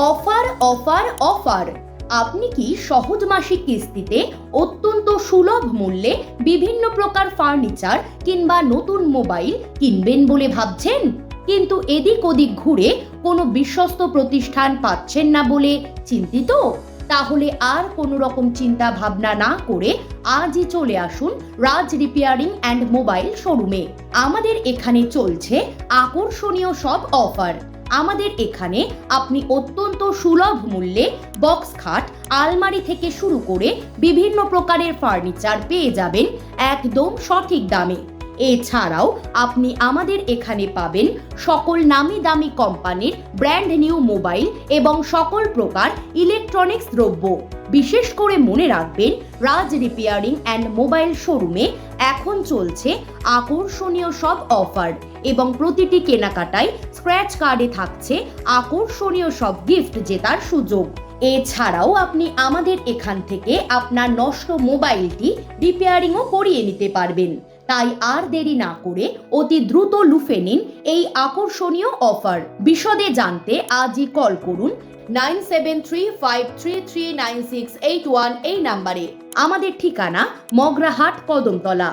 Offer offer offer. আপনি কি সহজ মাসিক কিস্তিতে অত্যন্ত সুলভ মূল্যে বিভিন্ন প্রকার ফার্নিচার কিংবা নতুন মোবাইল কিনবেন বলে ভাবছেন, কিন্তু এদিক ওদিক ঘুরে কোনো বিশ্বস্ত প্রতিষ্ঠান পাচ্ছেন না বলে চিন্তিত? তাহলে আর কোনো রকম চিন্তা ভাবনা না করে আজই চলে আসুন রাজ রিপেয়ারিং অ্যান্ড মোবাইল শোরুমে। আমাদের এখানে চলছে আকর্ষণীয় সব অফার। আমাদের এখানে আপনি অত্যন্ত সুলভ মূল্যে বক্স খাট, আলমারি থেকে শুরু করে বিভিন্ন প্রকারের ফার্নিচার পেয়ে যাবেন একদম সঠিক দামে। এছাড়াও আপনি আমাদের এখানে পাবেন সকল নামি দামি কোম্পানির ব্র্যান্ড নিউ মোবাইল এবং সকল প্রকার ইলেকট্রনিক্স দ্রব্য। বিশেষ করে মনে রাখবেন, রাজ রিপেয়ারিং অ্যান্ড মোবাইল শোরুমে এখন চলছে আকর্ষণীয় সব অফার এবং প্রতিটি কেনাকাটায় স্ক্র্যাচ কার্ডে থাকছে আকর্ষণীয় সব গিফট জেতার সুযোগ। এছাড়াও আপনি আমাদের এখান থেকে আপনার নষ্ট মোবাইলটি রিপেয়ারিংও করিয়ে নিতে পারবেন। তাই আর দেরি না করে অতি দ্রুত লুফে নিন এই আকর্ষণীয় অফার। বিশদে জানতে আজই কল করুন 9735339681 এই নাম্বারে। আমাদের ঠিকানা মগরাহাট, কদমতলা।